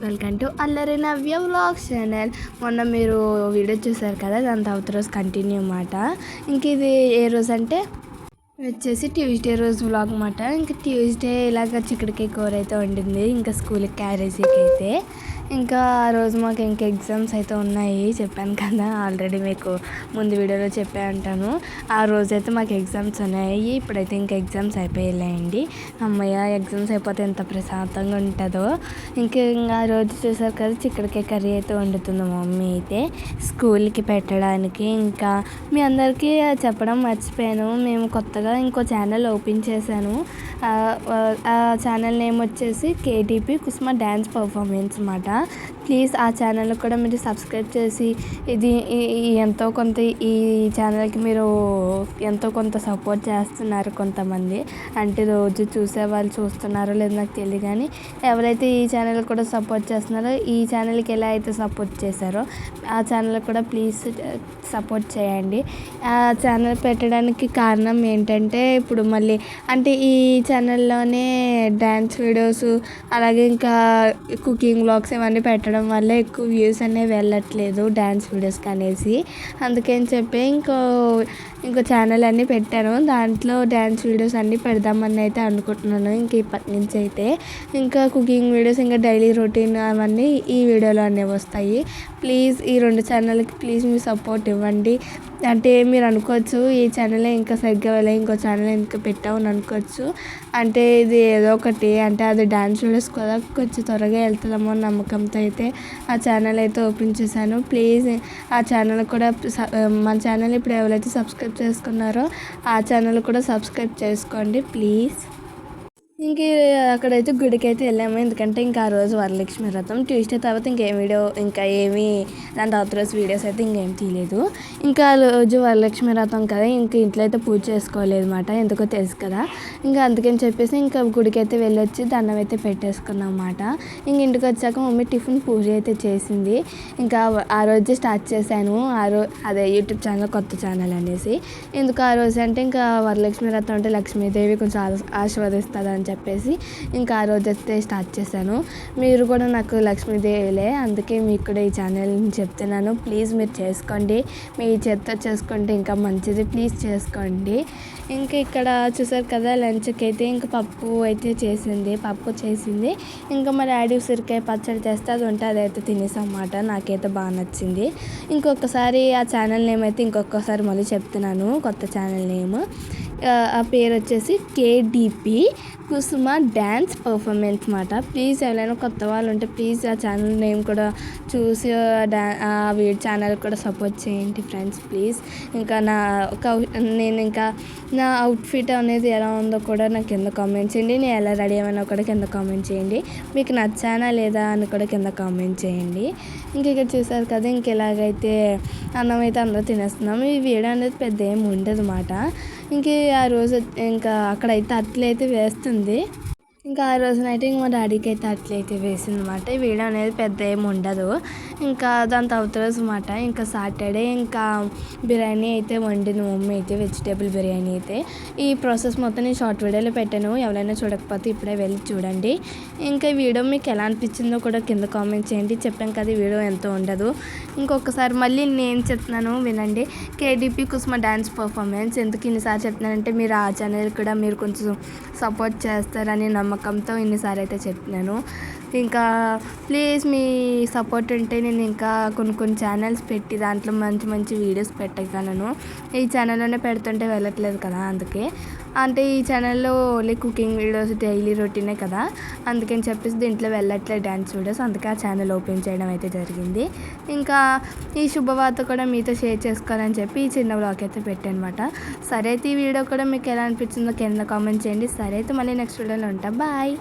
Welcome to అల్లరి నవ్య vlogs channel. మొన్న మీరు వీడియో చూసారు కదా, దాని తర్వాత రోజు కంటిన్యూ అన్నమాట. ఇంక ఇది ఏ రోజు అంటే వచ్చేసి ట్యూస్డే రోజు వ్లాగ్ అన్నమాట. ఇంకా ట్యూస్డే ఇలాగ చిక్కుడుకాయ కూర అయితే వండింది, ఇంకా స్కూల్కి క్యారేజీకి అయితే. ఇంకా ఆ రోజు మాకు ఇంకా ఎగ్జామ్స్ అయితే ఉన్నాయి, చెప్పాను కదా ఆల్రెడీ, మీకు ముందు వీడియోలో చెప్పే ఉంటాను. ఆ రోజైతే మాకు ఎగ్జామ్స్ ఉన్నాయి. ఇప్పుడైతే ఇంకా ఎగ్జామ్స్ అయిపోయాయండి. అమ్మయ్య, ఎగ్జామ్స్ అయిపోతే ఎంత ప్రశాంతంగా ఉంటుందో. ఇంకా ఆ రోజు చూసారు కదా, చిక్కుడుకాయ కర్రీ అయితే వండుతుంది మా మమ్మీ అయితే స్కూల్కి పెట్టడానికి. ఇంకా మీ అందరికీ చెప్పడం మర్చిపోయాను, మేము కొత్తగా ఇంకో ఛానల్ ఓపెన్ చేశాను. ఆ ఛానల్ నేమ్ వచ్చేసి కేటీపీ కుసుమ డ్యాన్స్ పర్ఫార్మెన్స్ అన్నమాట. ప్లీజ్ ఆ ఛానల్ కూడా మీరు సబ్స్క్రైబ్ చేసి ఇది ఎంతో కొంత ఈ ఛానల్కి మీరు ఎంతో కొంత సపోర్ట్ చేస్తున్నారు కొంతమంది. అంటే రోజు చూసే వాళ్ళు చూస్తున్నారో లేదో నాకు తెలియదు, కానీ ఎవరైతే ఈ ఛానల్ కూడా సపోర్ట్ చేస్తున్నారో, ఈ ఛానల్కి ఎలా అయితే సపోర్ట్ చేశారో ఆ ఛానల్ కూడా ప్లీజ్ సపోర్ట్ చేయండి. ఆ ఛానల్ పెట్టడానికి కారణం ఏంటంటే, ఇప్పుడు మళ్ళీ అంటే ఈ ఛానల్లోనే డ్యాన్స్ వీడియోస్ అలాగే ఇంకా కుకింగ్ వ్లాగ్స్ ఇవన్నీ పెట్టడం వల్ల ఎక్కువ వ్యూస్ అనేవి వెళ్ళట్లేదు డ్యాన్స్ వీడియోస్కి అనేసి. అందుకని చెప్పి ఇంకో ఛానల్ అన్నీ పెట్టాను, దాంట్లో డ్యాన్స్ వీడియోస్ అన్నీ పెడదామని అయితే అనుకుంటున్నాను. ఇంక ఇప్పటి నుంచి అయితే ఇంకా కుకింగ్ వీడియోస్, ఇంకా డైలీ రొటీన్ అవన్నీ ఈ వీడియోలో అనేవి వస్తాయి. ప్లీజ్ ఈ రెండు ఛానల్కి ప్లీజ్ మీ సపోర్ట్ ఇవ్వండి. అంటే మీరు అనుకోవచ్చు, ఈ ఛానలే ఇంకా సరిగ్గా వెళ్ళి ఇంకో ఛానల్ ఇంకా పెట్టావు అని అనుకోవచ్చు. అంటే ఇది ఏదో ఒకటి, అంటే అది డ్యాన్స్ వీడియోస్ కూడా కొంచెం త్వరగా వెళ్తుందేమో అని నమ్మకంతో అయితే ఆ ఛానల్ అయితే ఓపెన్ చేశాను. ప్లీజ్ ఆ ఛానల్ కూడా మన ఛానల్ ఇప్పుడు ఎవరైతే సబ్స్క్రైబ్ చేసుకున్నారో ఆ ఛానల్ కూడా సబ్స్క్రైబ్ చేసుకోండి ప్లీజ్. ఇంక అక్కడైతే గుడికి అయితే వెళ్ళాము, ఎందుకంటే ఇంకా ఆ రోజు వరలక్ష్మి వ్రతం. ట్యూస్డే తర్వాత ఇంకేం వీడియో దాని తర్వాత రోజు వీడియోస్ అయితే ఇంకేం తీయలేదు. ఇంకా ఆ రోజు వరలక్ష్మి వ్రతం కదా, ఇంకా ఇంట్లో అయితే పూజ చేసుకోలేదు అన్నమాట, ఎందుకో తెలుసు కదా. ఇంకా అందుకని చెప్పేసి ఇంకా గుడికి అయితే వెళ్ళొచ్చి దండం అయితే పెట్టేసుకున్నాం అన్నమాట. ఇంక ఇంటికి వచ్చాక మమ్మీ టిఫిన్ పూజ అయితే చేసింది. ఇంకా ఆ రోజు స్టార్ట్ చేశాను, అదే యూట్యూబ్ ఛానల్, కొత్త ఛానల్ అనేసి. ఎందుకు ఆ రోజు అంటే ఇంకా వరలక్ష్మి వ్రతం అంటే లక్ష్మీదేవి కొంచెం ఆశీర్వదిస్తుంది అని చెప్పేసి ఇంకా ఆ రోజు అయితే స్టార్ట్ చేశాను. మీరు కూడా నాకు లక్ష్మీదేవిలే, అందుకే మీకు కూడా ఈ ఛానల్ చెప్తున్నాను. ప్లీజ్ మీరు చేసుకోండి, మీ చేత్తో చేసుకుంటే ఇంకా మంచిది, ప్లీజ్ చేసుకోండి. ఇంకా ఇక్కడ చూసారు కదా, లంచ్కి అయితే ఇంకా పప్పు చేసింది. ఇంకా మా డాడీ ఉసిరికాయ పచ్చడి చేస్తే అది ఉంటే అదైతే తినేసాం అన్నమాట. నాకైతే బాగా నచ్చింది. ఇంకొకసారి ఆ ఛానల్ నేమ్ అయితే ఇంకొకసారి మళ్ళీ చెప్తున్నాను, కొత్త ఛానల్ నేమ్. ఆ పేరు వచ్చేసి కేడిపి కుసుమ డ్యాన్స్ పర్ఫార్మెన్స్ అన్నమాట. ప్లీజ్ ఎవరైనా కొత్త వాళ్ళు ఉంటే ప్లీజ్ ఆ ఛానల్ నేమ్ కూడా చూసి ఛానల్ కూడా సపోర్ట్ చేయండి ఫ్రెండ్స్ ప్లీజ్. ఇంకా నేను ఇంకా నా అవుట్ఫిట్ అనేది ఎలా ఉందో కూడా నాకు కింద కామెంట్ చేయండి. నేను ఎలా రెడీ అయ్యానో కూడా కింద కామెంట్ చేయండి. మీకు నచ్చానా లేదా అని కూడా కింద కామెంట్ చేయండి. ఇంక ఇక్కడ చూసారు కదా, ఇంక ఎలాగైతే అన్నం అయితే అందరూ తినేస్తున్నాము. ఈ వీడియో అనేది పెద్ద ఏమి ఉండదు అన్నమాట. ఇంక ఆ రోజు ఇంకా అక్కడైతే అట్లయితే వేస్తుంది. ఇంకా ఆ రోజునైతే ఇంక మా డాడీకి అయితే అట్లయితే వేసింది అనమాట. ఈ వీడియో అనేది పెద్ద ఏమి ఉండదు. ఇంకా దాని తర్వాత రోజు అనమాట, ఇంకా సాటర్డే ఇంకా బిర్యానీ అయితే వండింది మమ్మీ అయితే, వెజిటేబుల్ బిర్యానీ అయితే. ఈ ప్రాసెస్ మొత్తం నేను షార్ట్ వీడియోలో పెట్టాను, ఎవరైనా చూడకపోతే ఇప్పుడే వెళ్ళి చూడండి. ఇంకా ఈ వీడియో మీకు ఎలా అనిపించిందో కూడా కింద కామెంట్ చేయండి. చెప్పాం కదా ఈ వీడియో ఎంతో ఉండదు. ఇంకొకసారి మళ్ళీ నేను చెప్తున్నాను వినండి, కేడిపి కుసుమ డ్యాన్స్ పర్ఫార్మెన్స్. ఎందుకు ఇన్నిసార్లు చెప్తున్నానంటే, మీరు ఆ ఛానల్ కూడా మీరు కొంచెం సపోర్ట్ చేస్తారని నమ్మకంతో ఇన్నిసార్లు అయితే చెప్తున్నాను. ఇంకా ప్లీజ్ మీ సపోర్ట్ ఉంటే నేను ఇంకా కొన్ని ఛానల్స్ పెట్టి దాంట్లో మంచి మంచి వీడియోస్ పెట్టగలను. ఈ ఛానల్లోనే పెడుతుంటే వెళ్ళట్లేదు కదా, అందుకే. అంటే ఈ ఛానల్లో ఓన్లీ కుకింగ్ వీడియోస్, డైలీ రొటీనే కదా, అందుకని చెప్పేసి దీంట్లో వెళ్ళట్లేదు డ్యాన్స్ వీడియోస్, అందుకే ఆ ఛానల్ ఓపెన్ చేయడం అయితే జరిగింది. ఇంకా ఈ శుభవార్త కూడా మీతో షేర్ చేసుకోవాలని చెప్పి ఈ చిన్న వ్లాగ్ అయితే పెట్టాను అనమాట. సరే అయితే ఈ వీడియో కూడా మీకు ఎలా అనిపించిందో కింద కామెంట్ చేయండి. సరే అయితే మళ్ళీ నెక్స్ట్ వీడియోలో ఉంటాం, బాయ్.